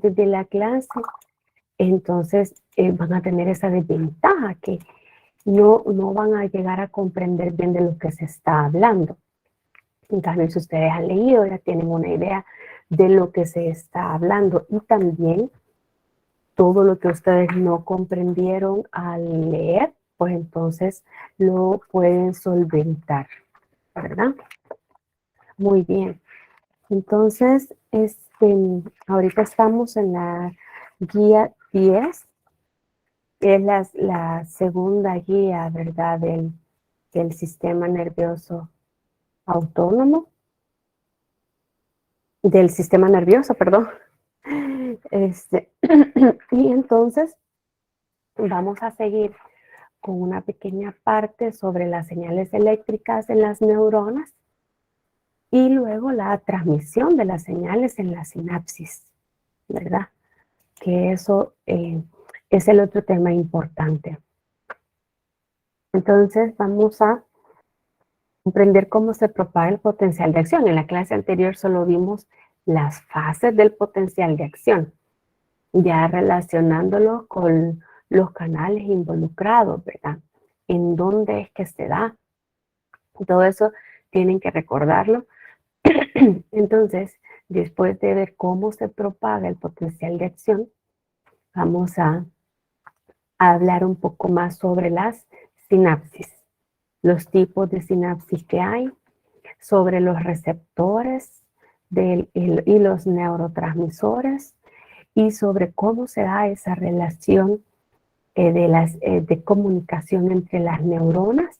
de la clase, entonces van a tener esa desventaja que no van a llegar a comprender bien de lo que se está hablando. En cambio, si ustedes han leído, ya tienen una idea de lo que se está hablando y también todo lo que ustedes no comprendieron al leer, pues entonces lo pueden solventar, ¿verdad? Muy bien. Entonces, ahorita estamos en la guía 10, es la segunda guía, ¿verdad? Del sistema nervioso autónomo, del sistema nervioso, perdón. Y entonces vamos a seguir con una pequeña parte sobre las señales eléctricas en las neuronas y luego la transmisión de las señales en la sinapsis, ¿verdad? Que eso es el otro tema importante. Entonces vamos a comprender cómo se propaga el potencial de acción. En la clase anterior solo vimos las fases del potencial de acción, ya relacionándolo con los canales involucrados, ¿verdad? En dónde es que se da. Todo eso tienen que recordarlo. Entonces, después de ver cómo se propaga el potencial de acción, vamos a hablar un poco más sobre las sinapsis, los tipos de sinapsis que hay, sobre los receptores y los neurotransmisores y sobre cómo se da esa relación de comunicación entre las neuronas,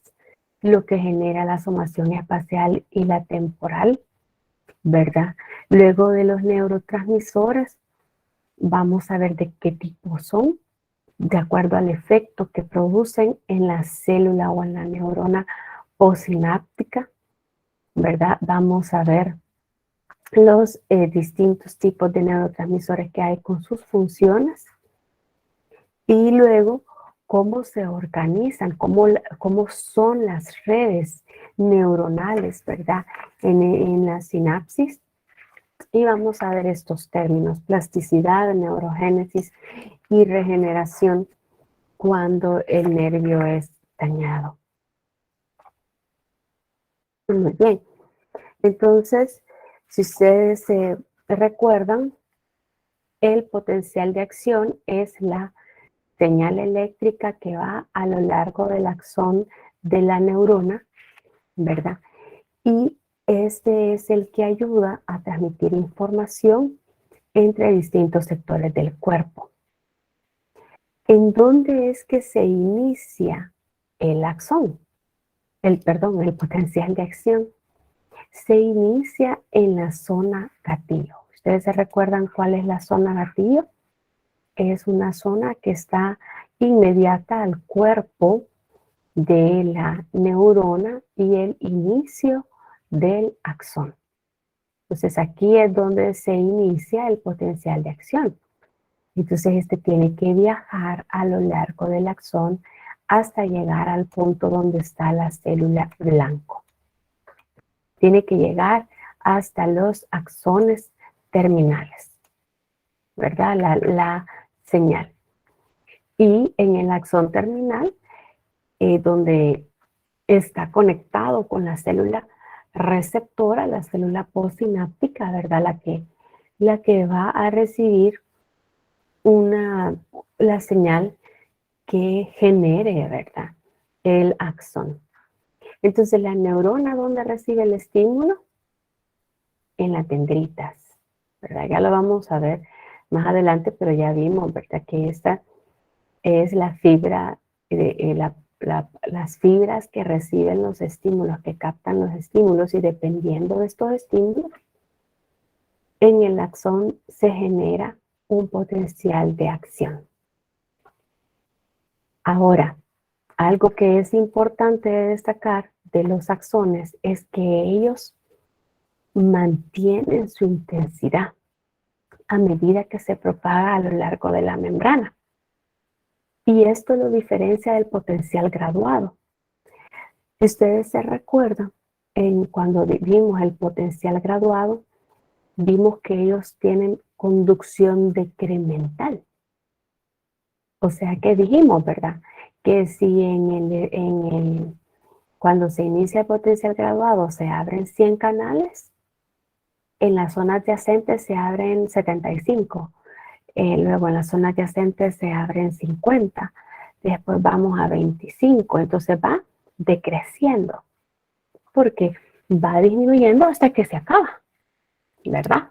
lo que genera la somación espacial y la temporal, ¿verdad? Luego de los neurotransmisores, vamos a ver de qué tipo son, de acuerdo al efecto que producen en la célula o en la neurona postsináptica, ¿verdad? Vamos a ver los distintos tipos de neurotransmisores que hay con sus funciones y luego cómo se organizan, cómo son las redes neuronales, ¿verdad? En la sinapsis. Y vamos a ver estos términos: plasticidad, neurogénesis y regeneración cuando el nervio es dañado. Muy bien. Entonces, si ustedes se recuerdan, el potencial de acción es la señal eléctrica que va a lo largo del axón de la neurona, ¿verdad? Y este es el que ayuda a transmitir información entre distintos sectores del cuerpo. ¿En dónde es que se inicia el axón? El potencial de acción. Se inicia en la zona gatillo. ¿Ustedes se recuerdan cuál es la zona gatillo? Es una zona que está inmediata al cuerpo de la neurona y el inicio del axón. Entonces aquí es donde se inicia el potencial de acción. Entonces este tiene que viajar a lo largo del axón hasta llegar al punto donde está la célula blanco. Tiene que llegar hasta los axones terminales, ¿verdad? La señal. Y en el axón terminal, donde está conectado con la célula receptora, la célula postsináptica, ¿verdad? La que va a recibir la señal que genere, ¿verdad? El axón. Entonces, la neurona, ¿dónde recibe el estímulo? En las dendritas, ¿verdad? Ya lo vamos a ver más adelante, pero ya vimos, ¿verdad? Que esta es la fibra, las fibras que reciben los estímulos, que captan los estímulos, y dependiendo de estos estímulos, en el axón se genera un potencial de acción. Ahora, algo que es importante de destacar de los axones es que ellos mantienen su intensidad a medida que se propaga a lo largo de la membrana. Y esto lo diferencia del potencial graduado. Si ustedes se recuerdan, cuando vimos el potencial graduado, vimos que ellos tienen conducción decremental. O sea que dijimos, ¿verdad? Que si cuando se inicia el potencial graduado se abren 100 canales, en la zona adyacente se abren 75. Luego en la zona adyacente se abren 50. Después vamos a 25. Entonces va decreciendo. Porque va disminuyendo hasta que se acaba, ¿verdad?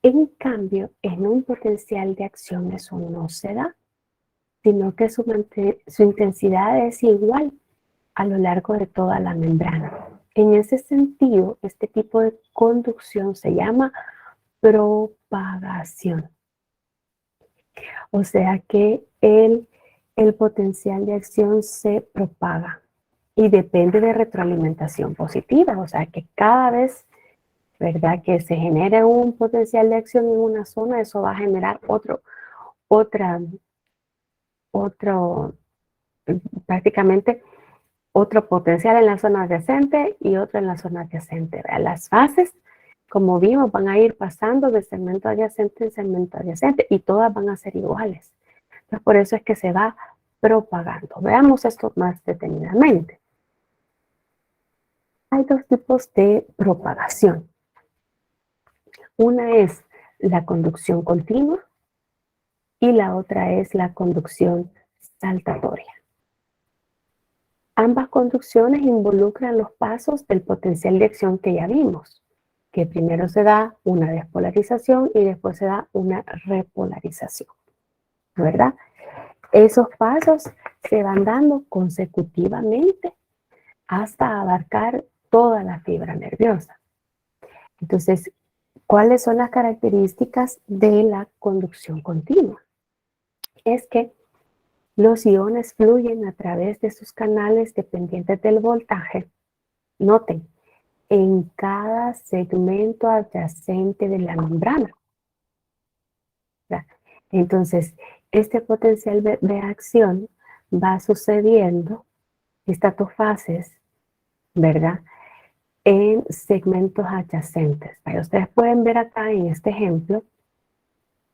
En cambio, en un potencial de acción eso no se da, sino que su intensidad es igual a lo largo de toda la membrana. En ese sentido, este tipo de conducción se llama propagación. O sea que el potencial de acción se propaga y depende de retroalimentación positiva. O sea que cada vez, ¿verdad?, que se genere un potencial de acción en una zona, eso va a generar prácticamente otro potencial en la zona adyacente y otro en la zona adyacente. Las fases, como vimos, van a ir pasando de segmento adyacente en segmento adyacente y todas van a ser iguales. Entonces, por eso es que se va propagando. Veamos esto más detenidamente. Hay dos tipos de propagación. Una es la conducción continua y la otra es la conducción saltatoria. Ambas conducciones involucran los pasos del potencial de acción que ya vimos, que primero se da una despolarización y después se da una repolarización, ¿verdad? Esos pasos se van dando consecutivamente hasta abarcar toda la fibra nerviosa. Entonces, ¿cuáles son las características de la conducción continua? Es que los iones fluyen a través de sus canales dependientes del voltaje. Noten, en cada segmento adyacente de la membrana. Entonces, este potencial de acción va sucediendo, estas dos fases, ¿verdad?, en segmentos adyacentes. Ustedes pueden ver acá en este ejemplo,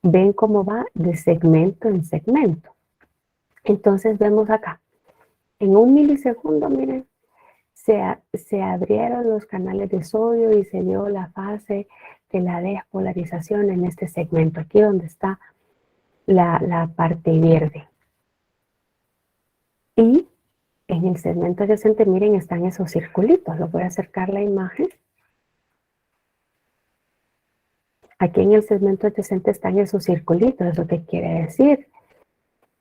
ven cómo va de segmento en segmento. Entonces vemos acá, en 1 milisegundo, miren, se abrieron los canales de sodio y se dio la fase de la despolarización en este segmento, aquí donde está la parte verde. Y en el segmento adyacente, miren, están esos circulitos. Los voy a acercar la imagen. Aquí en el segmento adyacente están esos circulitos. ¿Eso qué quiere decir?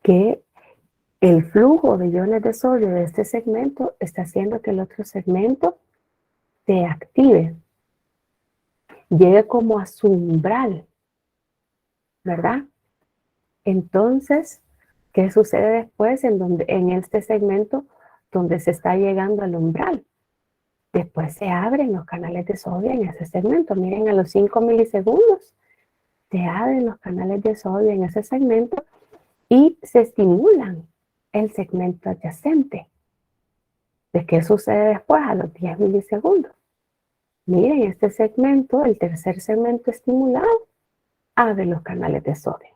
Que el flujo de iones de sodio de este segmento está haciendo que el otro segmento se active, llegue como a su umbral, ¿verdad? Entonces, ¿qué sucede después en este segmento donde se está llegando al umbral? Después se abren los canales de sodio en ese segmento. Miren, a los 5 milisegundos se abren los canales de sodio en ese segmento y se estimulan el segmento adyacente. ¿De qué sucede después? A los 10 milisegundos. Miren, este segmento, el tercer segmento estimulado, abre los canales de sodio.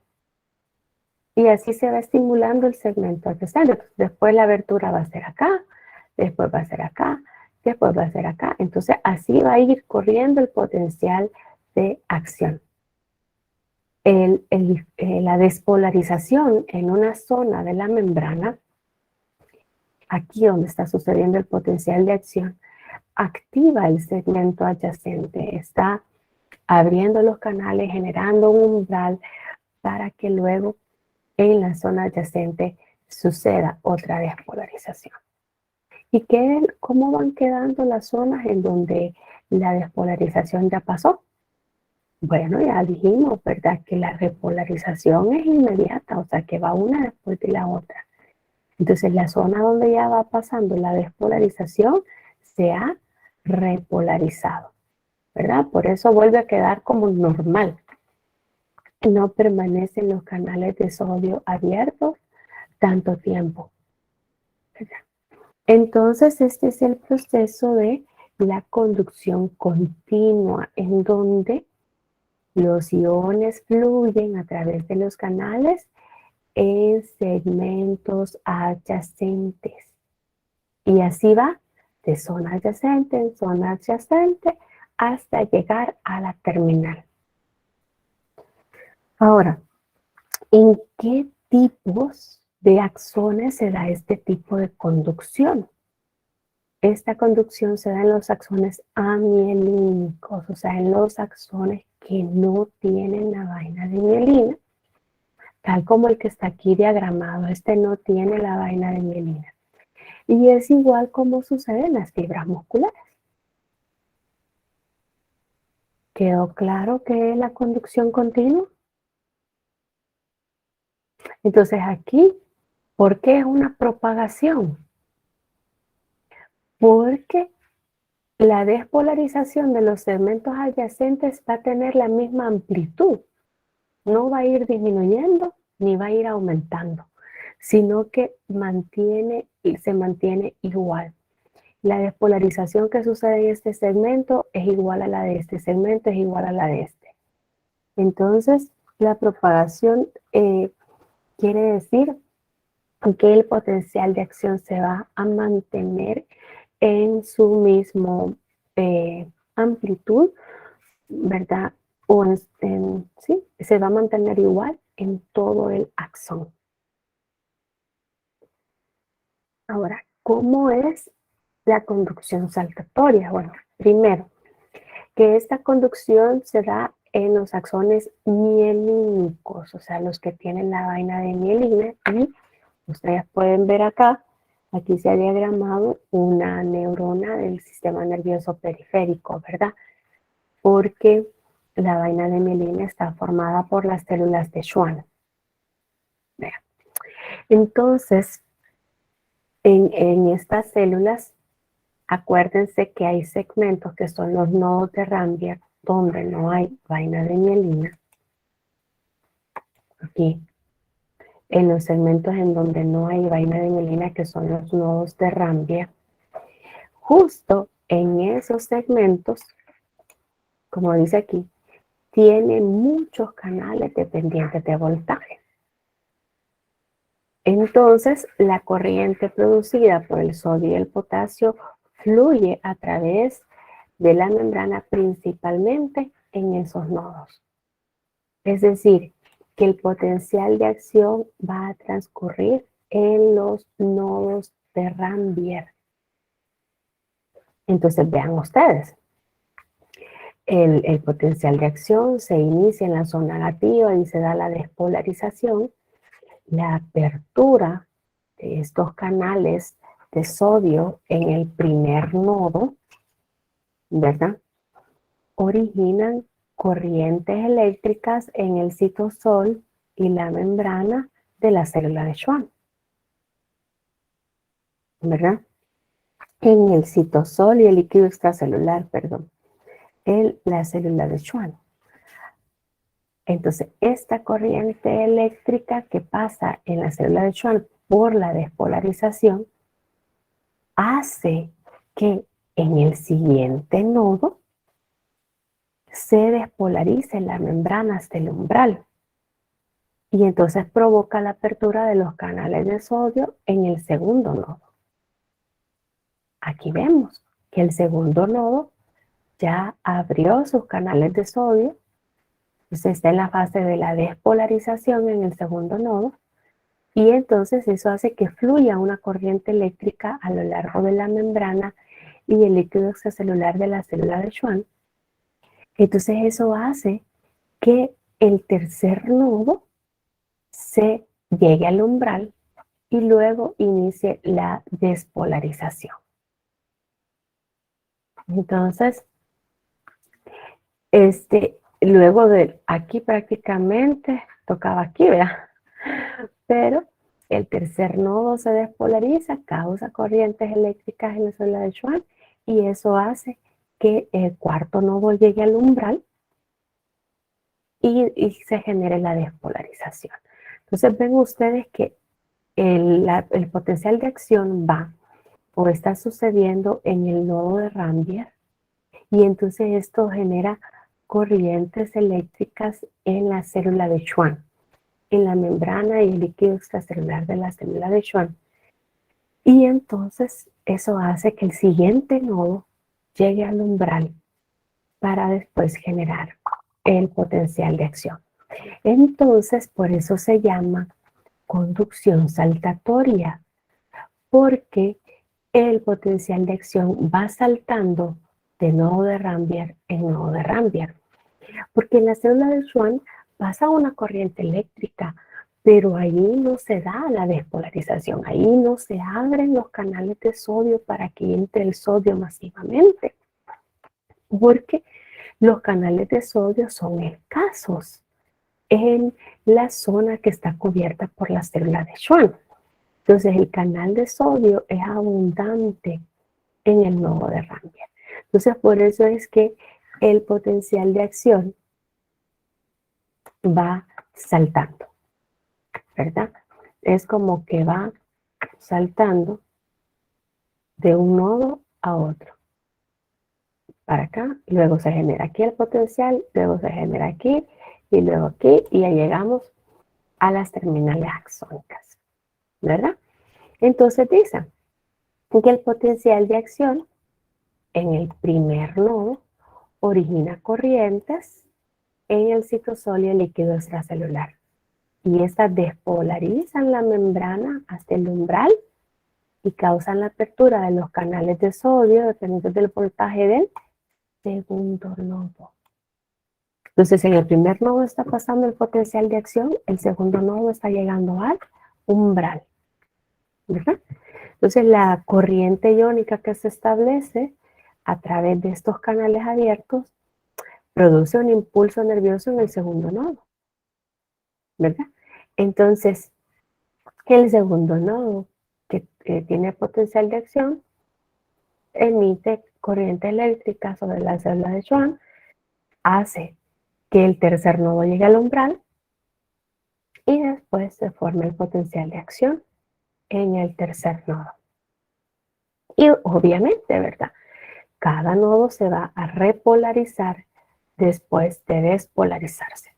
Y así se va estimulando el segmento adyacente. Después la abertura va a ser acá, después va a ser acá, después va a ser acá. Entonces así va a ir corriendo el potencial de acción. La despolarización en una zona de la membrana, aquí donde está sucediendo el potencial de acción, activa el segmento adyacente, está abriendo los canales, generando un umbral para que luego en la zona adyacente suceda otra despolarización. ¿Y cómo van quedando las zonas en donde la despolarización ya pasó? Bueno, ya dijimos, ¿verdad?, que la repolarización es inmediata, o sea, que va una después de la otra. Entonces, la zona donde ya va pasando la despolarización se ha repolarizado, ¿verdad? Por eso vuelve a quedar como normal. No permanecen los canales de sodio abiertos tanto tiempo, ¿verdad? Entonces, este es el proceso de la conducción continua, en donde Los iones fluyen a través de los canales en segmentos adyacentes. Y así va de zona adyacente en zona adyacente hasta llegar a la terminal. Ahora, ¿en qué tipos de axones se da este tipo de conducción? Esta conducción se da en los axones amielínicos, o sea, en los axones que no tienen la vaina de mielina, tal como el que está aquí diagramado. Este no tiene la vaina de mielina. Y es igual como sucede en las fibras musculares. ¿Quedó claro qué es la conducción continua? Entonces aquí, ¿por qué es una propagación? Porque la despolarización de los segmentos adyacentes va a tener la misma amplitud. No va a ir disminuyendo ni va a ir aumentando, sino que se mantiene igual. La despolarización que sucede en este segmento es igual a la de este segmento, es igual a la de este. Entonces, la propagación quiere decir que el potencial de acción se va a mantener en su mismo amplitud, ¿verdad? O sí, se va a mantener igual en todo el axón. Ahora, ¿cómo es la conducción saltatoria? Bueno, primero, que esta conducción se da en los axones mielínicos, o sea, los que tienen la vaina de mielina, y ustedes pueden ver acá, aquí se ha diagramado una neurona del sistema nervioso periférico, ¿verdad? Porque la vaina de mielina está formada por las células de Schwann. Vean. Entonces, en estas células, acuérdense que hay segmentos que son los nodos de Ranvier, donde no hay vaina de mielina. Aquí, en los segmentos en donde no hay vaina de mielina, que son los nodos de Ranvier, justo en esos segmentos, como dice aquí, tiene muchos canales dependientes de voltaje. Entonces, la corriente producida por el sodio y el potasio fluye a través de la membrana principalmente en esos nodos. Es decir, que el potencial de acción va a transcurrir en los nodos de Ranvier. Entonces, vean ustedes, el potencial de acción se inicia en la zona negativa y se da la despolarización, la apertura de estos canales de sodio en el primer nodo, ¿verdad? Originan corrientes eléctricas en el citosol y la membrana de la célula de Schwann, ¿verdad? En el citosol y el líquido extracelular, perdón, en la célula de Schwann. Entonces, esta corriente eléctrica que pasa en la célula de Schwann por la despolarización hace que en el siguiente nodo se despolarice la membrana hasta el umbral. Y entonces provoca la apertura de los canales de sodio en el segundo nodo. Aquí vemos que el segundo nodo ya abrió sus canales de sodio. Entonces está en la fase de la despolarización en el segundo nodo. Y entonces eso hace que fluya una corriente eléctrica a lo largo de la membrana y el líquido extracelular de la célula de Schwann. Entonces eso hace que el tercer nodo se llegue al umbral y luego inicie la despolarización. Entonces, luego de aquí prácticamente tocaba aquí, ¿verdad? Pero el tercer nodo se despolariza, causa corrientes eléctricas en la célula de Schwann y eso hace que el cuarto nodo llegue al umbral y se genere la despolarización. Entonces ven ustedes que el potencial de acción va o está sucediendo en el nodo de Ranvier y entonces esto genera corrientes eléctricas en la célula de Schwann, en la membrana y el líquido extracelular de la célula de Schwann. Y entonces eso hace que el siguiente nodo llegue al umbral para después generar el potencial de acción. Entonces, por eso se llama conducción saltatoria, porque el potencial de acción va saltando de nodo de Ramberg en nodo de Ramberg. Porque en la célula de Schwann pasa una corriente eléctrica, pero ahí no se da la despolarización, ahí no se abren los canales de sodio para que entre el sodio masivamente, porque los canales de sodio son escasos en la zona que está cubierta por la célula de Schwann. Entonces el canal de sodio es abundante en el nodo de Ramberg. Entonces por eso es que el potencial de acción va saltando, ¿verdad? Es como que va saltando de un nodo a otro. Para acá, luego se genera aquí el potencial, luego se genera aquí, y luego aquí, y ya llegamos a las terminales axónicas, ¿verdad? Entonces dicen que el potencial de acción en el primer nodo origina corrientes en el citosol y el líquido extracelular. Y estas despolarizan la membrana hasta el umbral y causan la apertura de los canales de sodio dependiendo del voltaje del segundo nodo. Entonces, en el primer nodo está pasando el potencial de acción, el segundo nodo está llegando al umbral, ¿verdad? Entonces, la corriente iónica que se establece a través de estos canales abiertos produce un impulso nervioso en el segundo nodo, ¿verdad? Entonces, el segundo nodo que tiene potencial de acción emite corriente eléctrica sobre la célula de Schwann, hace que el tercer nodo llegue al umbral y después se forma el potencial de acción en el tercer nodo. Y obviamente, ¿verdad? Cada nodo se va a repolarizar después de despolarizarse,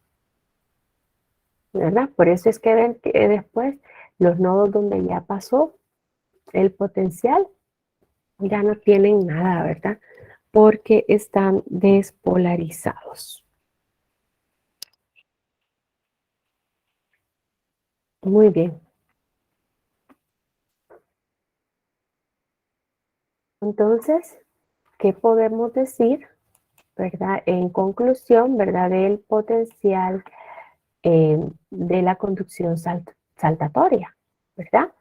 ¿verdad? Por eso es que ven que después los nodos donde ya pasó el potencial ya no tienen nada, ¿verdad? Porque están despolarizados. Muy bien. Entonces, ¿qué podemos decir, verdad? En conclusión, ¿verdad? Del potencial de la conducción saltatoria, ¿verdad?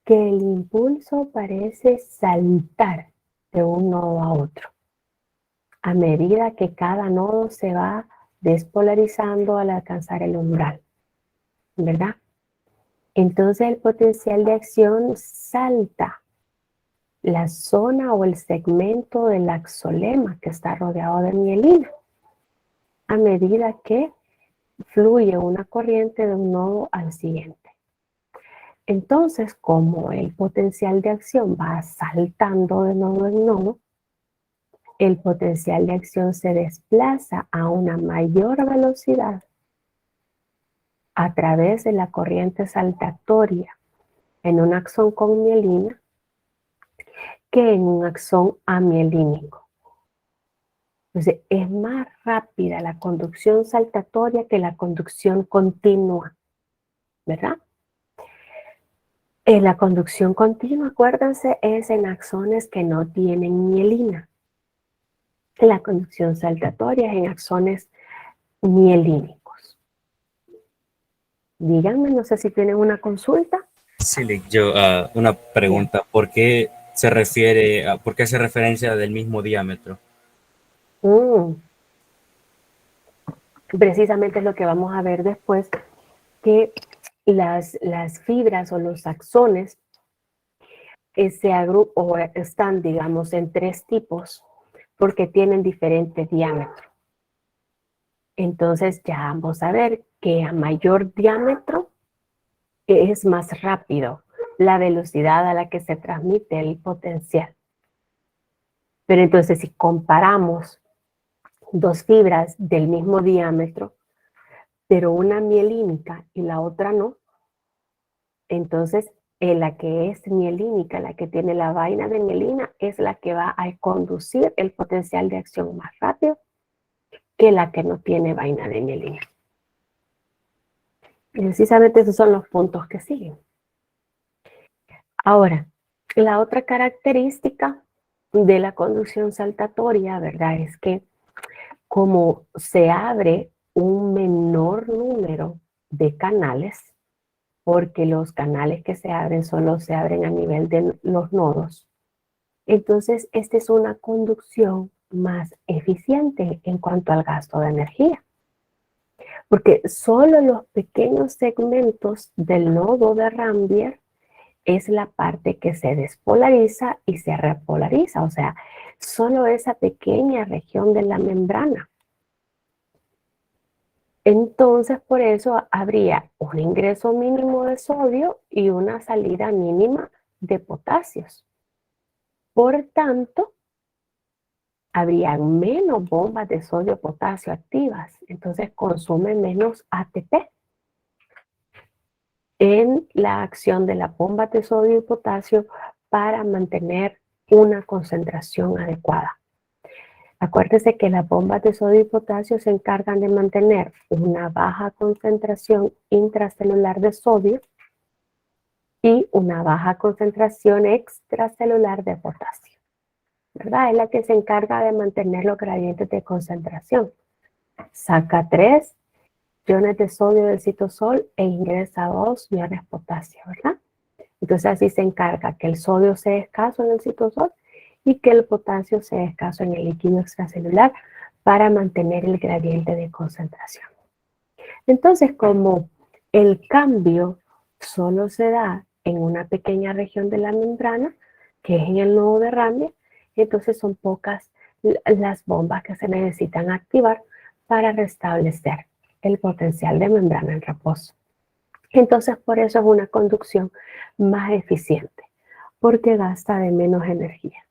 Que el impulso parece saltar de un nodo a otro, a medida que cada nodo se va despolarizando al alcanzar el umbral, ¿verdad? Entonces el potencial de acción salta la zona o el segmento del axolema que está rodeado de mielina, a medida que fluye una corriente de un nodo al siguiente. Entonces, como el potencial de acción va saltando de nodo en nodo, el potencial de acción se desplaza a una mayor velocidad a través de la corriente saltatoria en un axón con mielina que en un axón amielínico. Entonces, es más rápida la conducción saltatoria que la conducción continua, ¿verdad? En la conducción continua, acuérdense, es en axones que no tienen mielina. La conducción saltatoria es en axones mielínicos. Díganme, no sé si tienen una consulta. Sí, yo una Bien. pregunta. ¿Por qué se refiere, por qué hace referencia del mismo diámetro? Precisamente es lo que vamos a ver después, que las fibras o los axones se agrupan o están, digamos, en tres tipos porque tienen diferente diámetro. Entonces ya vamos a ver que a mayor diámetro es más rápido la velocidad a la que se transmite el potencial. Pero entonces si comparamos dos fibras del mismo diámetro, pero una mielínica y la otra no, entonces la que es mielínica, la que tiene la vaina de mielina, es la que va a conducir el potencial de acción más rápido que la que no tiene vaina de mielina. Y precisamente esos son los puntos que siguen. Ahora, la otra característica de la conducción saltatoria, ¿verdad? Es que como se abre un menor número de canales, porque los canales que se abren solo se abren a nivel de los nodos, entonces esta es una conducción más eficiente en cuanto al gasto de energía, porque solo los pequeños segmentos del nodo de Rambier es la parte que se despolariza y se repolariza, o sea, solo esa pequeña región de la membrana. Entonces, por eso habría un ingreso mínimo de sodio y una salida mínima de potasios. Por tanto, habría menos bombas de sodio-potasio activas, entonces consume menos ATP en la acción de la bomba de sodio y potasio para mantener una concentración adecuada. Acuérdese que las bombas de sodio y potasio se encargan de mantener una baja concentración intracelular de sodio y una baja concentración extracelular de potasio, ¿verdad? Es la que se encarga de mantener los gradientes de concentración. Saca 3 iones de sodio del citosol e ingresa 2 iones potasio, ¿verdad? Entonces así se encarga que el sodio sea escaso en el citosol y que el potasio sea escaso en el líquido extracelular para mantener el gradiente de concentración. Entonces, como el cambio solo se da en una pequeña región de la membrana, que es en el nodo de Rambier, entonces son pocas las bombas que se necesitan activar para restablecer el potencial de membrana en reposo. Entonces, por eso es una conducción más eficiente, porque gasta de menos energía.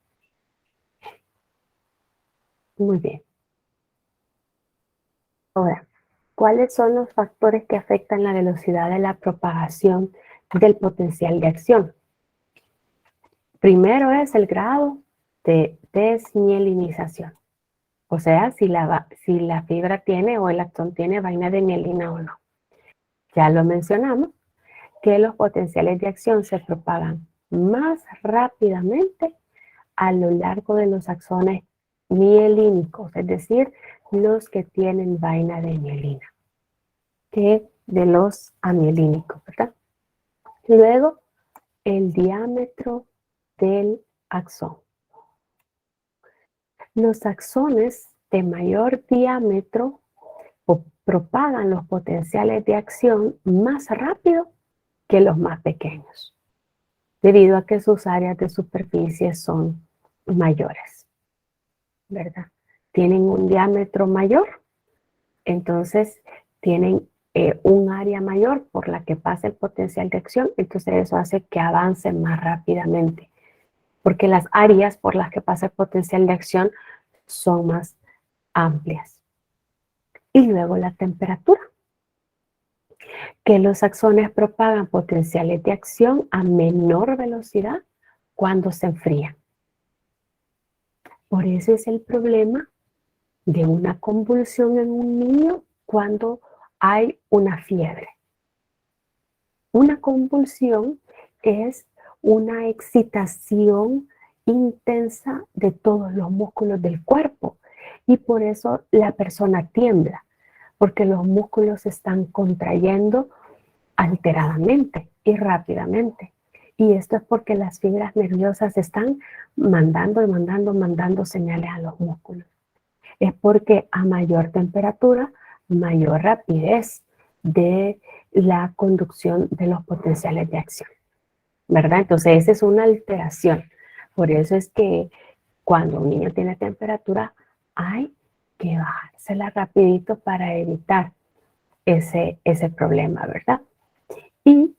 Muy bien. Ahora, ¿cuáles son los factores que afectan la velocidad de la propagación del potencial de acción? Primero es el grado de desmielinización, o sea, si la fibra tiene o el axón tiene vaina de mielina o no. Ya lo mencionamos, que los potenciales de acción se propagan más rápidamente a lo largo de los axones mielínicos, es decir, los que tienen vaina de mielina, que de los amielínicos, ¿verdad? Luego, el diámetro del axón. Los axones de mayor diámetro propagan los potenciales de acción más rápido que los más pequeños, debido a que sus áreas de superficie son mayores, ¿verdad? Tienen un diámetro mayor, entonces tienen un área mayor por la que pasa el potencial de acción, entonces eso hace que avance más rápidamente, porque las áreas por las que pasa el potencial de acción son más amplias. Y luego la temperatura, que los axones propagan potenciales de acción a menor velocidad cuando se enfrían. Por eso es el problema de una convulsión en un niño cuando hay una fiebre. Una convulsión es una excitación intensa de todos los músculos del cuerpo y por eso la persona tiembla, porque los músculos se están contrayendo alteradamente y rápidamente. Y esto es porque las fibras nerviosas están mandando señales a los músculos. Es porque a mayor temperatura, mayor rapidez de la conducción de los potenciales de acción, ¿verdad? Entonces, esa es una alteración. Por eso es que cuando un niño tiene temperatura, hay que bajársela rapidito para evitar ese problema, ¿verdad? Y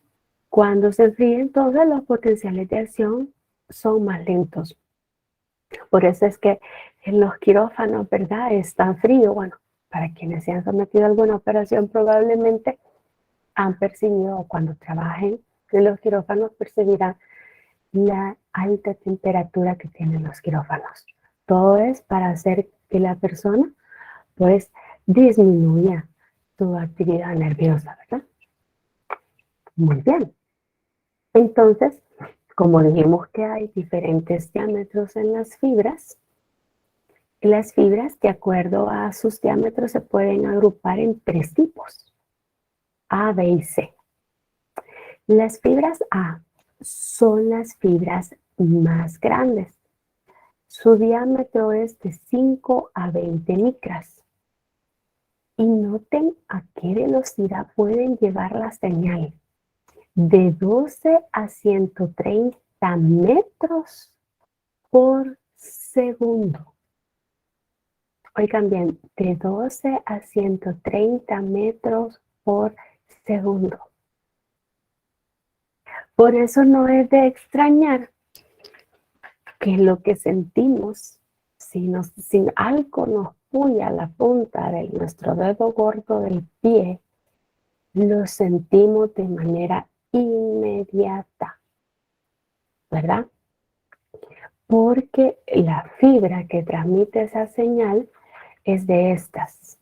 cuando se enfría, entonces los potenciales de acción son más lentos. Por eso es que en los quirófanos, ¿verdad? Es tan frío. Bueno, para quienes se han sometido a alguna operación probablemente han percibido, o cuando trabajen en los quirófanos percibirán la alta temperatura que tienen los quirófanos. Todo es para hacer que la persona pues disminuya su actividad nerviosa, ¿verdad? Muy bien. Entonces, como dijimos que hay diferentes diámetros en las fibras de acuerdo a sus diámetros se pueden agrupar en 3 tipos, A, B y C. Las fibras A son las fibras más grandes. Su diámetro es de 5 a 20 micras. Y noten a qué velocidad pueden llevar la señal. De 12 a 130 metros por segundo. Oigan bien, de 12 a 130 metros por segundo. Por eso no es de extrañar que lo que sentimos, si algo nos puya la punta de nuestro dedo gordo del pie, lo sentimos de manera inmediata, ¿verdad? Porque la fibra que transmite esa señal es de estas.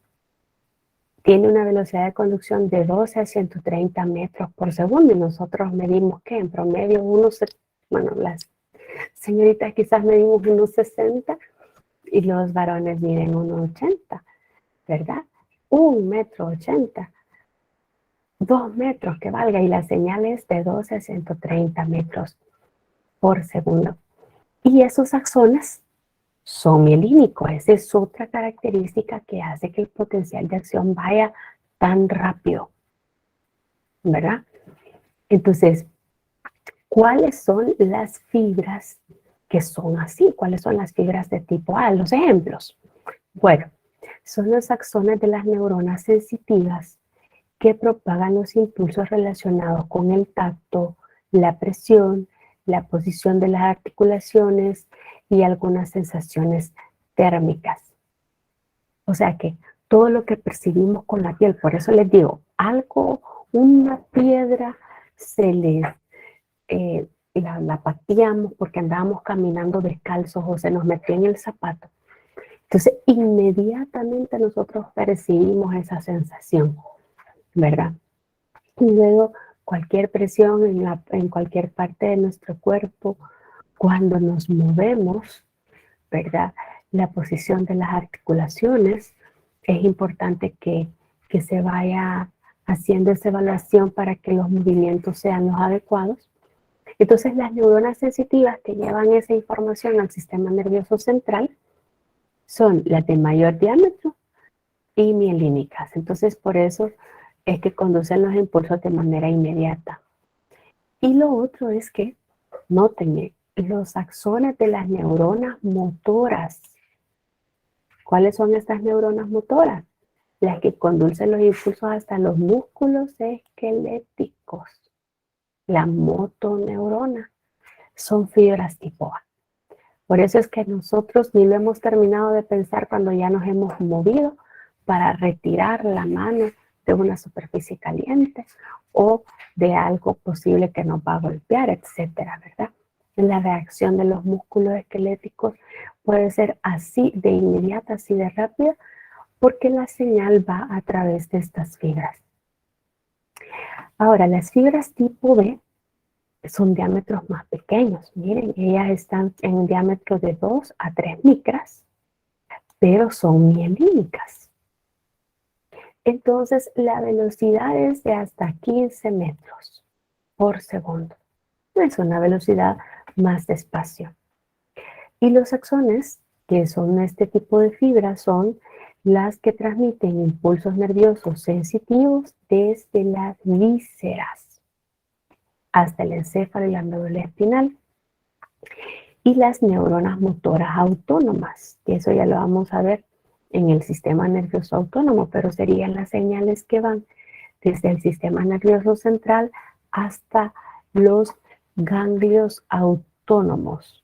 Tiene una velocidad de conducción de 12 a 130 metros por segundo y nosotros medimos que en promedio las señoritas quizás medimos unos 60 y los varones miden unos 80, ¿verdad? 1,80 m, 2 metros que valga y la señal es de 12 a 130 metros por segundo. Y esos axones son mielínicos. Esa es otra característica que hace que el potencial de acción vaya tan rápido, ¿verdad? Entonces, ¿cuáles son las fibras que son así? ¿Cuáles son las fibras de tipo A? Los ejemplos. Bueno, son los axones de las neuronas sensitivas que propagan los impulsos relacionados con el tacto, la presión, la posición de las articulaciones y algunas sensaciones térmicas. O sea que todo lo que percibimos con la piel, por eso les digo, una piedra la pateamos porque andábamos caminando descalzos o se nos metió en el zapato. Entonces, inmediatamente nosotros percibimos esa sensación, ¿verdad? Y luego, cualquier presión en cualquier parte de nuestro cuerpo, cuando nos movemos, ¿verdad? La posición de las articulaciones, es importante que se vaya haciendo esa evaluación para que los movimientos sean los adecuados. Entonces, las neuronas sensitivas que llevan esa información al sistema nervioso central son las de mayor diámetro y mielínicas. Entonces, por eso es que conducen los impulsos de manera inmediata. Y lo otro es que, noten, los axones de las neuronas motoras. ¿Cuáles son estas neuronas motoras? Las que conducen los impulsos hasta los músculos esqueléticos. La motoneurona son fibras tipo A. Por eso es que nosotros ni lo hemos terminado de pensar cuando ya nos hemos movido para retirar la mano de una superficie caliente o de algo posible que nos va a golpear, etcétera, ¿verdad? La reacción de los músculos esqueléticos puede ser así de inmediata, así de rápida, porque la señal va a través de estas fibras. Ahora, las fibras tipo B son diámetros más pequeños. Miren, ellas están en un diámetro de 2 a 3 micras, pero son mielínicas. Entonces, la velocidad es de hasta 15 metros por segundo. Es una velocidad más despacio. Y los axones, que son este tipo de fibras, son las que transmiten impulsos nerviosos sensitivos desde las vísceras hasta el encéfalo y la médula espinal. Y las neuronas motoras autónomas, que eso ya lo vamos a ver en el sistema nervioso autónomo, pero serían las señales que van desde el sistema nervioso central hasta los ganglios autónomos.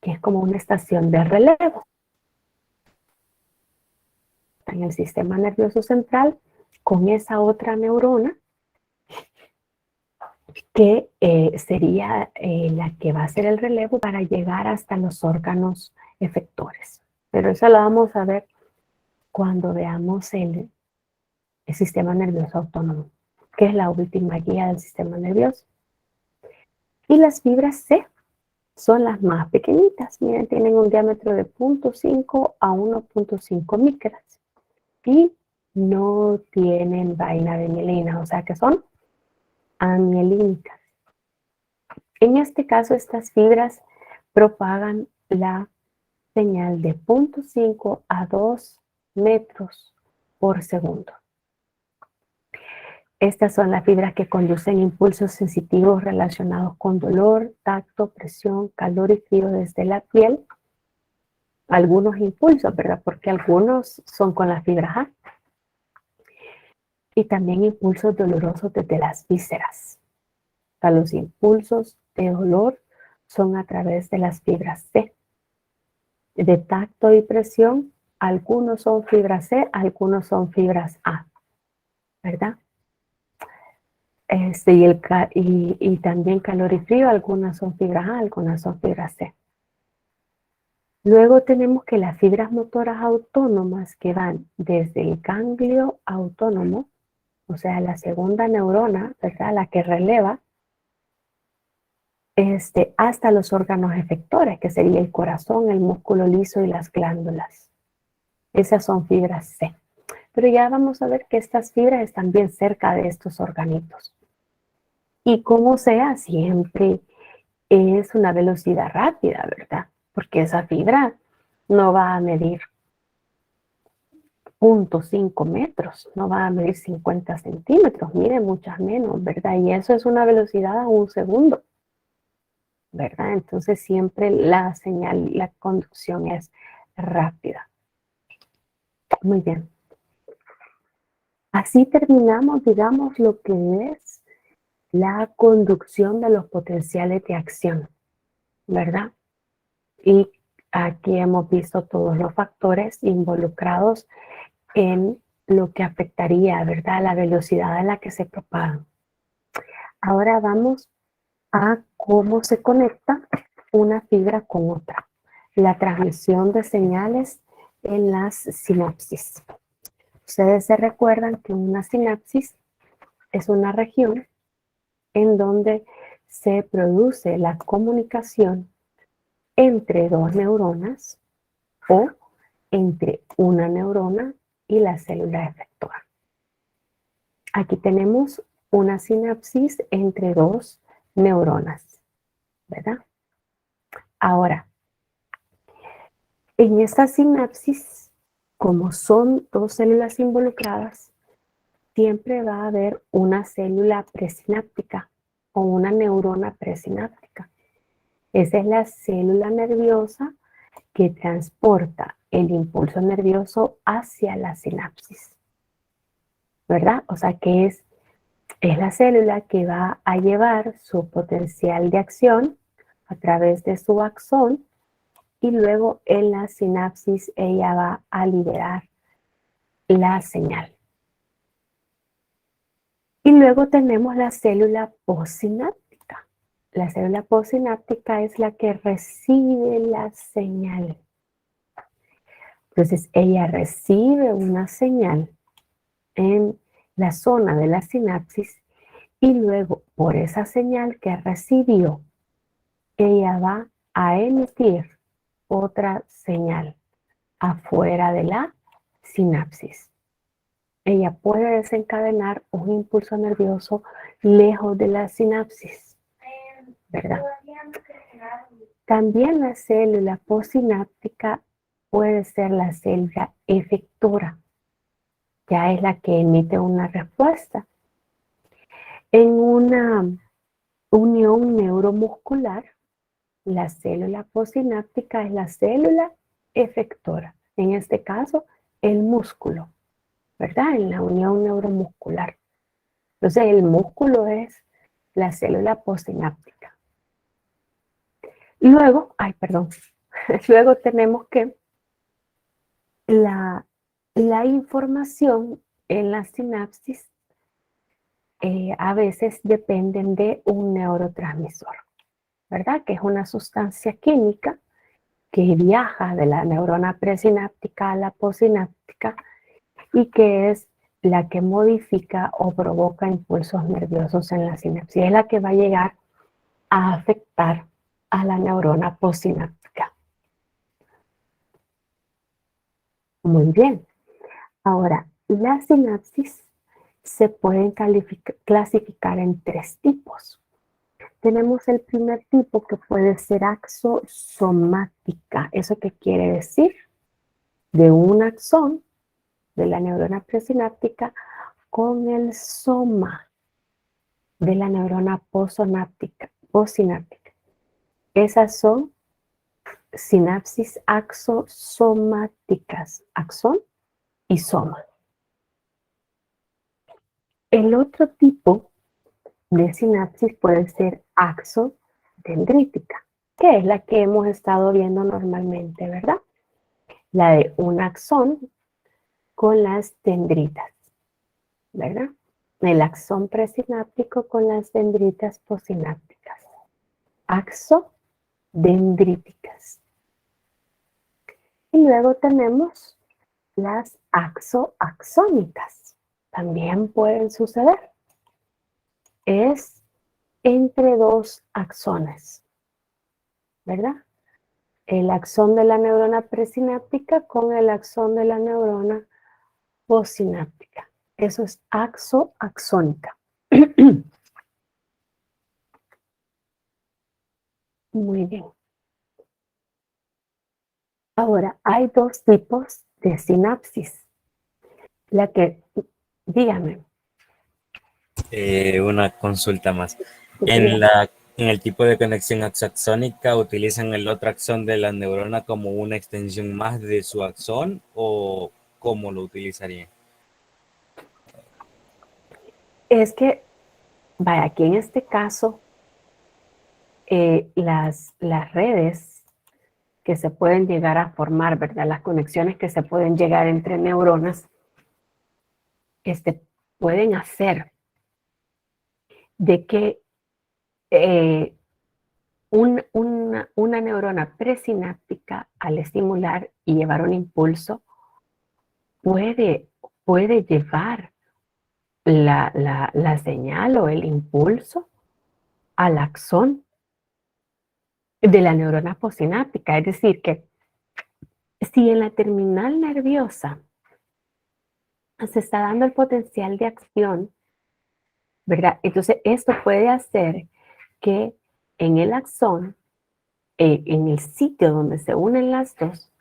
que es como una estación de relevo en el sistema nervioso central con esa otra neurona que sería la que va a hacer el relevo para llegar hasta los órganos efectores. Pero eso lo vamos a ver cuando veamos el sistema nervioso autónomo, que es la última guía del sistema nervioso. Y las fibras C son las más pequeñitas. Miren, tienen un diámetro de 0.5 a 1.5 micras y no tienen vaina de mielina, o sea que son amielínicas. En este caso, estas fibras propagan la señal de 0.5 a 2 metros por segundo. Estas son las fibras que conducen impulsos sensitivos relacionados con dolor, tacto, presión, calor y frío desde la piel. Algunos impulsos, ¿verdad? Porque algunos son con las fibras A. Y también impulsos dolorosos desde las vísceras. O sea, los impulsos de dolor son a través de las fibras C. De tacto y presión, algunos son fibras C, algunos son fibras A, ¿verdad? Y también calor y frío, algunas son fibras A, algunas son fibras C. Luego tenemos que las fibras motoras autónomas que van desde el ganglio autónomo, o sea, la segunda neurona, ¿verdad? La que releva, hasta los órganos efectores, que sería el corazón, el músculo liso y las glándulas. Esas son fibras C. Pero ya vamos a ver que estas fibras están bien cerca de estos organitos. Y como sea, siempre es una velocidad rápida, ¿verdad? Porque esa fibra no va a medir 0.5 metros, no va a medir 50 centímetros, mide muchas menos, ¿verdad? Y eso es una velocidad a 1 segundo, ¿verdad? Entonces siempre la señal, la conducción es rápida. Muy bien. Así terminamos, digamos, lo que es la conducción de los potenciales de acción, ¿verdad? Y aquí hemos visto todos los factores involucrados en lo que afectaría, ¿verdad?, la velocidad a la que se propagan. Ahora vamos a cómo se conecta una fibra con otra. La transmisión de señales en las sinapsis. Ustedes se recuerdan que una sinapsis es una región en donde se produce la comunicación entre dos neuronas o entre una neurona y la célula efectora. Aquí tenemos una sinapsis entre dos neuronas, ¿verdad? Ahora, en esta sinapsis, como son dos células involucradas, siempre va a haber una célula presináptica o una neurona presináptica. Esa es la célula nerviosa que transporta el impulso nervioso hacia la sinapsis, ¿verdad? O sea que es la célula que va a llevar su potencial de acción a través de su axón y luego en la sinapsis ella va a liberar la señal. Y luego tenemos la célula postsináptica. La célula postsináptica es la que recibe la señal. Entonces ella recibe una señal en la zona de la sinapsis y luego por esa señal que recibió, ella va a emitir otra señal afuera de la sinapsis. Ella puede desencadenar un impulso nervioso lejos de la sinapsis, ¿verdad? También la célula postsináptica puede ser la célula efectora, ya es la que emite una respuesta. En una unión neuromuscular, la célula postsináptica es la célula efectora, en este caso el músculo, ¿verdad? En la unión neuromuscular. Entonces el músculo es la célula postsináptica. Luego, luego tenemos que la información en la sinapsis a veces dependen de un neurotransmisor, ¿verdad? Que es una sustancia química que viaja de la neurona presináptica a la posináptica y que es la que modifica o provoca impulsos nerviosos en la sinapsis. Es la que va a llegar a afectar a la neurona posináptica. Muy bien. Ahora, las sinapsis se pueden clasificar en 3 tipos. Tenemos el primer tipo que puede ser axosomática. ¿Eso qué quiere decir? De un axón de la neurona presináptica con el soma de la neurona posináptica. Esas son sinapsis axosomáticas, axón y soma. El otro tipo de sinapsis puede ser axodendrítica, que es la que hemos estado viendo normalmente, ¿verdad? La de un axón con las dendritas, ¿verdad? El axón presináptico con las dendritas posinápticas. Axodendríticas. Y luego tenemos las axoaxónicas. También pueden suceder. Es entre 2 axones, ¿verdad? El axón de la neurona presináptica con el axón de la neurona posináptica. Eso es axoaxónica. Muy bien. Ahora, hay 2 tipos de sinapsis. La que, dígame. Una consulta más. Dígame. En el tipo de conexión axónica, ¿utilizan el otro axón de la neurona como una extensión más de su axón o cómo lo utilizarían? Es que, vaya, aquí en este caso, las redes que se pueden llegar a formar, ¿verdad? Las conexiones que se pueden llegar entre neuronas, pueden hacer de que una neurona presináptica al estimular y llevar un impulso puede llevar la señal o el impulso al axón de la neurona posináptica. Es decir, que si en la terminal nerviosa se está dando el potencial de acción, ¿verdad? Entonces esto puede hacer que en el axón, en el sitio donde se unen las dos,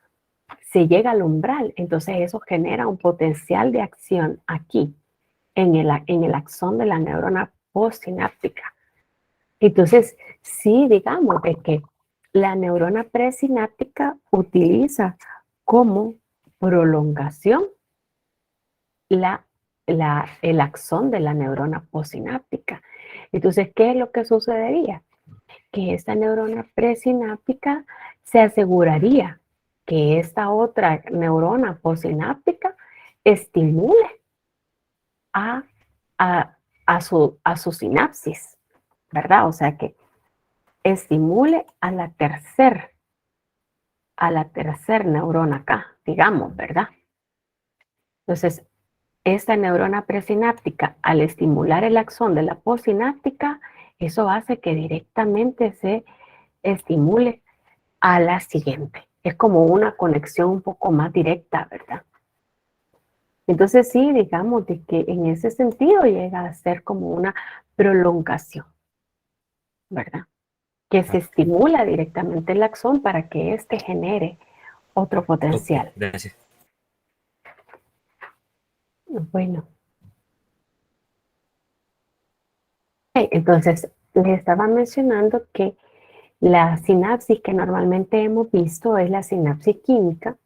se llega al umbral. Entonces eso genera un potencial de acción aquí, en el axón de la neurona postsináptica. Entonces, sí, digamos de que la neurona presináptica utiliza como prolongación el axón de la neurona postsináptica. Entonces, ¿qué es lo que sucedería? Que esta neurona presináptica se aseguraría que esta otra neurona postsináptica estimule a, a su sinapsis, ¿verdad? O sea, que estimule a la tercer neurona acá, digamos, ¿verdad? Entonces, esta neurona presináptica, al estimular el axón de la postsináptica, eso hace que directamente se estimule a la siguiente. Es como una conexión un poco más directa, ¿verdad? Entonces sí, digamos de que en ese sentido llega a ser como una prolongación, ¿verdad? Que se estimula directamente el axón para que éste genere otro Ok, potencial. gracias. Bueno, entonces les estaba mencionando que la sinapsis que normalmente hemos visto es la sinapsis química,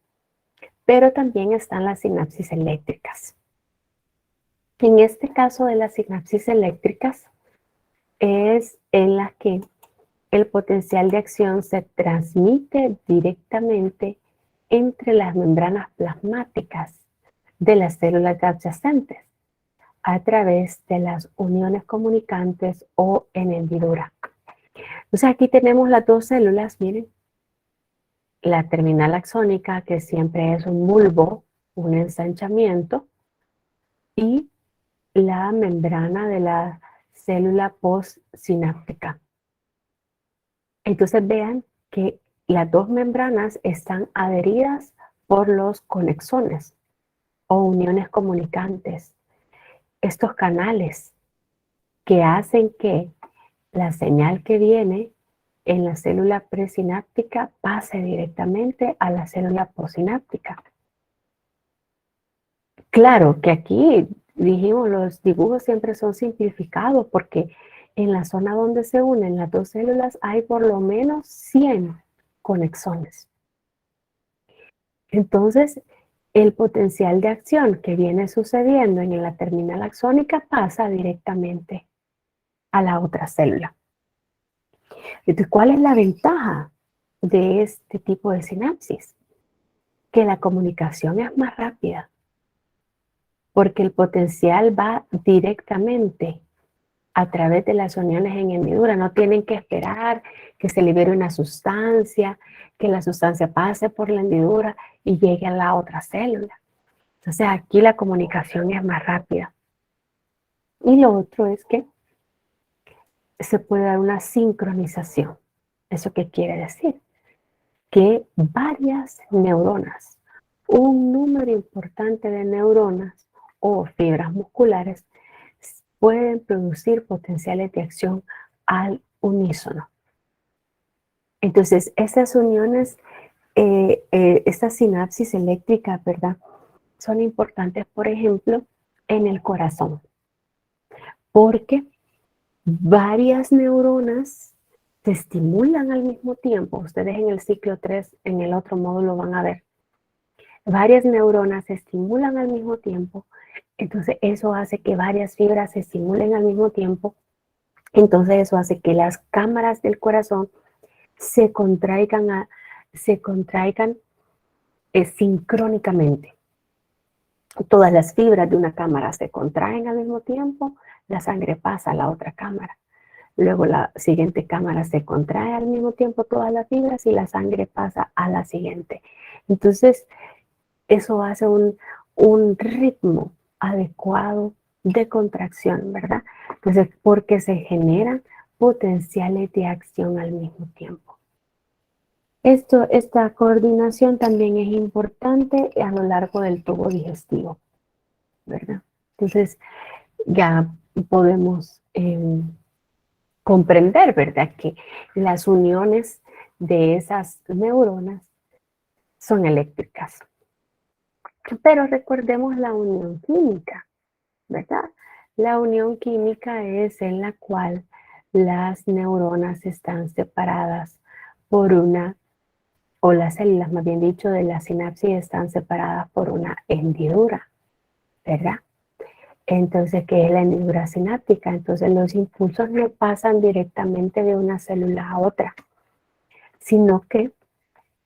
pero también están las sinapsis eléctricas. En este caso de las sinapsis eléctricas es en la que el potencial de acción se transmite directamente entre las membranas plasmáticas de las células adyacentes a través de las uniones comunicantes o en hendidura. Entonces aquí tenemos las dos células, miren, la terminal axónica, que siempre es un bulbo, un ensanchamiento, y la membrana de la célula postsináptica. Entonces vean que las dos membranas están adheridas por los conexones o uniones comunicantes. Estos canales que hacen que la señal que viene en la célula presináptica pase directamente a la célula postsináptica. Claro que aquí dijimos los dibujos siempre son simplificados porque en la zona donde se unen las dos células hay por lo menos 100 conexones. Entonces, el potencial de acción que viene sucediendo en la terminal axónica pasa directamente a la otra célula. Entonces, ¿cuál es la ventaja de este tipo de sinapsis? Que la comunicación es más rápida, porque el potencial va directamente a través de las uniones en hendidura. No tienen que esperar que se libere una sustancia, que la sustancia pase por la hendidura y llegue a la otra célula. Entonces aquí la comunicación es más rápida. Y lo otro es que se puede dar una sincronización. ¿Eso qué quiere decir? Que varias neuronas, un número importante de neuronas o fibras musculares pueden producir potenciales de acción al unísono. Entonces, estas uniones, estas sinapsis eléctricas, ¿verdad? Son importantes, por ejemplo, en el corazón, porque varias neuronas se estimulan al mismo tiempo. Ustedes en el ciclo 3, en el otro módulo van a ver. Varias neuronas se estimulan al mismo tiempo. Entonces eso hace que varias fibras se estimulen al mismo tiempo. Entonces eso hace que las cámaras del corazón se contraigan sincrónicamente. Todas las fibras de una cámara se contraen al mismo tiempo, la sangre pasa a la otra cámara. Luego la siguiente cámara se contrae al mismo tiempo todas las fibras y la sangre pasa a la siguiente. Entonces, eso hace un ritmo adecuado de contracción, ¿verdad? Entonces, porque se generan potenciales de acción al mismo tiempo. Esta coordinación también es importante a lo largo del tubo digestivo, ¿verdad? Entonces, ya podemos comprender, ¿verdad? Que las uniones de esas neuronas son eléctricas. Pero recordemos la unión química, ¿verdad? La unión química es en la cual las neuronas están separadas por una, o las células, más bien dicho, de la sinapsis están separadas por una hendidura, ¿verdad? Entonces, ¿qué es la hendidura sináptica? Entonces, los impulsos no pasan directamente de una célula a otra, sino que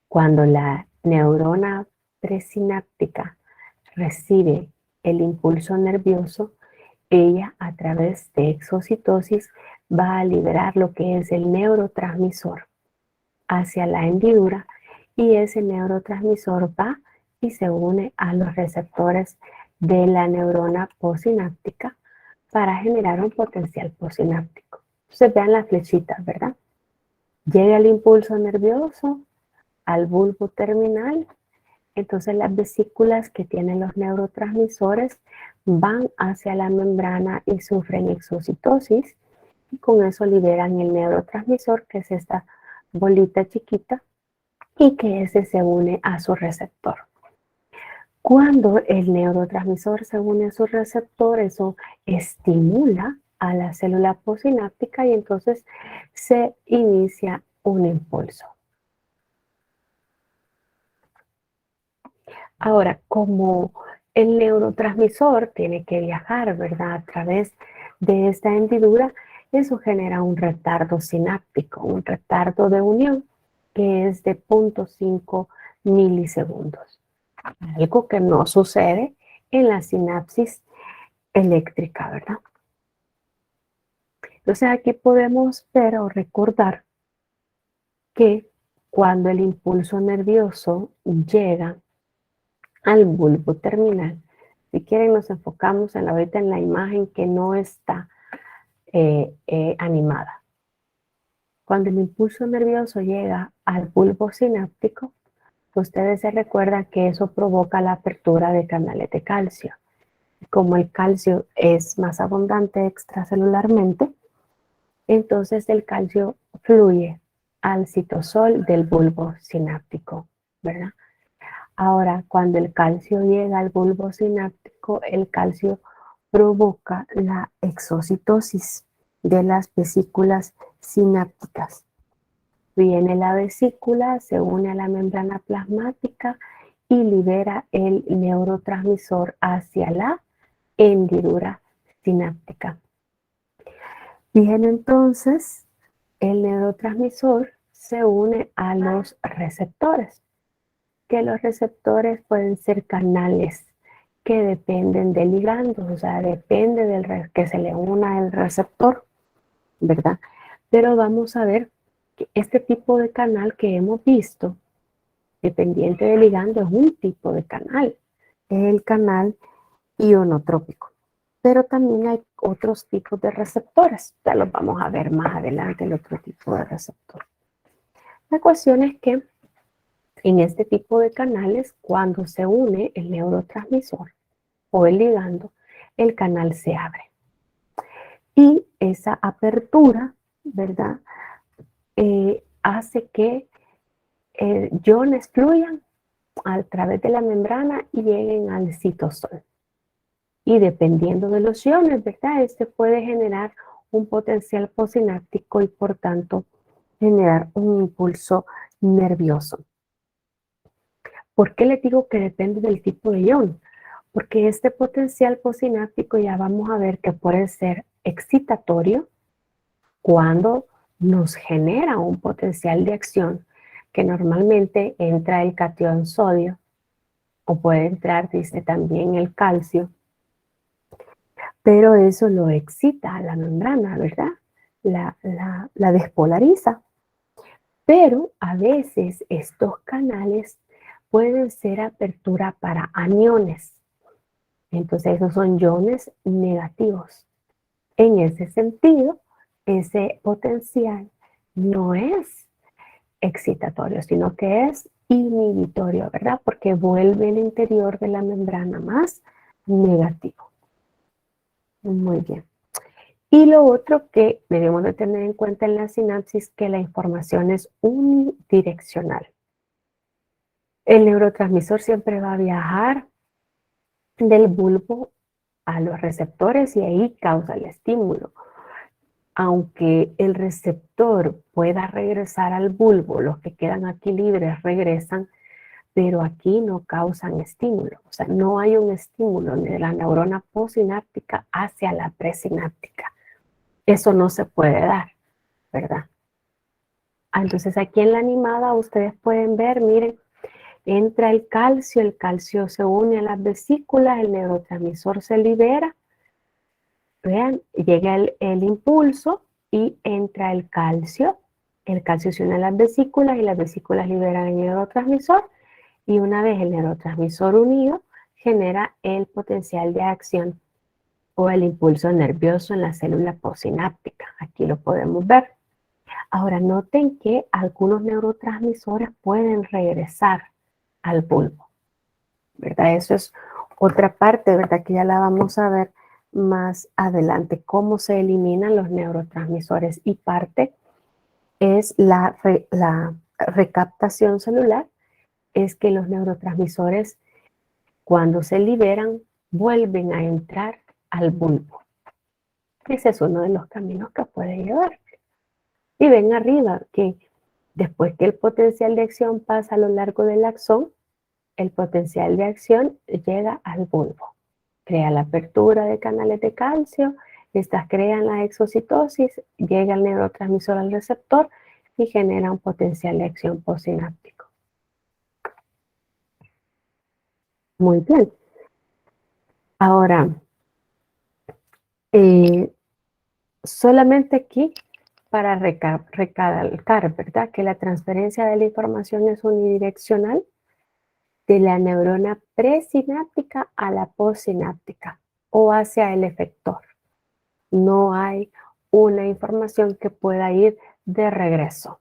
cuando la neurona presináptica recibe el impulso nervioso, ella a través de exocitosis va a liberar lo que es el neurotransmisor hacia la hendidura y ese neurotransmisor va y se une a los receptores de la neurona postsináptica para generar un potencial postsináptico. Entonces vean las flechitas, ¿verdad? Llega el impulso nervioso al bulbo terminal. Entonces las vesículas que tienen los neurotransmisores van hacia la membrana y sufren exocitosis y con eso liberan el neurotransmisor, que es esta bolita chiquita, y que ese se une a su receptor. Cuando el neurotransmisor se une a su receptor, eso estimula a la célula postsináptica y entonces se inicia un impulso. Ahora, como el neurotransmisor tiene que viajar, ¿verdad? A través de esta hendidura, eso genera un retardo sináptico, un retardo de unión que es de 0.5 milisegundos. Algo que no sucede en la sinapsis eléctrica, ¿verdad? Entonces aquí podemos ver o recordar que cuando el impulso nervioso llega al bulbo terminal, si quieren nos enfocamos ahorita en la imagen que no está animada. Cuando el impulso nervioso llega al bulbo sináptico, ustedes se recuerdan que eso provoca la apertura de canales de calcio. Como el calcio es más abundante extracelularmente, entonces el calcio fluye al citosol del bulbo sináptico, ¿verdad? Ahora, cuando el calcio llega al bulbo sináptico, el calcio provoca la exocitosis de las vesículas sinápticas. Viene la vesícula, se une a la membrana plasmática y libera el neurotransmisor hacia la hendidura sináptica. Bien, entonces el neurotransmisor se une a los receptores, que los receptores pueden ser canales que dependen del ligando, o sea, depende del que se le una el receptor, ¿verdad? Pero vamos a ver que este tipo de canal que hemos visto, dependiente del ligando, es un tipo de canal, es el canal ionotrópico. Pero también hay otros tipos de receptores, ya los vamos a ver más adelante, el otro tipo de receptor. La cuestión es que en este tipo de canales, cuando se une el neurotransmisor o el ligando, el canal se abre. Y esa apertura, ¿verdad? Hace que iones fluyan a través de la membrana y lleguen al citosol. Y dependiendo de los iones, ¿verdad? Este puede generar un potencial posináptico y por tanto generar un impulso nervioso. ¿Por qué les digo que depende del tipo de ion? Porque este potencial posináptico ya vamos a ver que puede ser excitatorio cuando nos genera un potencial de acción que normalmente entra el catión sodio o puede entrar, dice también el calcio, pero eso lo excita a la membrana, ¿verdad? La despolariza. Pero a veces estos canales pueden ser apertura para aniones. Entonces esos son iones negativos. En ese sentido, ese potencial no es excitatorio, sino que es inhibitorio, ¿verdad? Porque vuelve el interior de la membrana más negativo. Muy bien. Y lo otro que debemos de tener en cuenta en la sinapsis es que la información es unidireccional. El neurotransmisor siempre va a viajar del bulbo a los receptores y ahí causa el estímulo. Aunque el receptor pueda regresar al bulbo, los que quedan aquí libres regresan, pero aquí no causan estímulo. O sea, no hay un estímulo de la neurona postsináptica hacia la presináptica. Eso no se puede dar, ¿verdad? Entonces aquí en la animada ustedes pueden ver, miren, entra el calcio se une a las vesículas, el neurotransmisor se libera, vean, llega el impulso y entra el calcio se une a las vesículas y las vesículas liberan el neurotransmisor y una vez el neurotransmisor unido genera el potencial de acción o el impulso nervioso en la célula postsináptica. Aquí lo podemos ver. Ahora noten que algunos neurotransmisores pueden regresar al bulbo, ¿verdad? Eso es otra parte, ¿verdad? Que ya la vamos a ver más adelante, cómo se eliminan los neurotransmisores y parte es la recaptación celular, es que los neurotransmisores cuando se liberan vuelven a entrar al bulbo. Ese es uno de los caminos que puede llevar. Y ven arriba que después que el potencial de acción pasa a lo largo del axón, el potencial de acción llega al bulbo. Crea la apertura de canales de calcio Estas crean la exocitosis, llega el neurotransmisor al receptor y genera un potencial de acción postsináptico. Muy bien. Ahora, solamente aquí para recalcar, ¿verdad? Que la transferencia de la información es unidireccional de la neurona presináptica a la postsináptica o hacia el efector. No hay una información que pueda ir de regreso,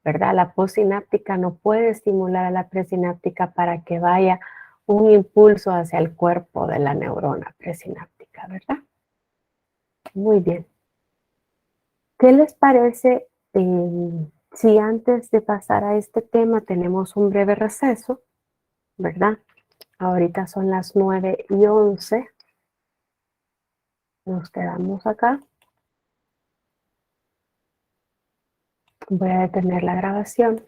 ¿verdad? La postsináptica no puede estimular a la presináptica para que vaya un impulso hacia el cuerpo de la neurona presináptica, ¿verdad? Muy bien. ¿Qué les parece si antes de pasar a este tema tenemos un breve receso, ¿verdad? Ahorita son las 9:11. Nos quedamos acá. Voy a detener la grabación.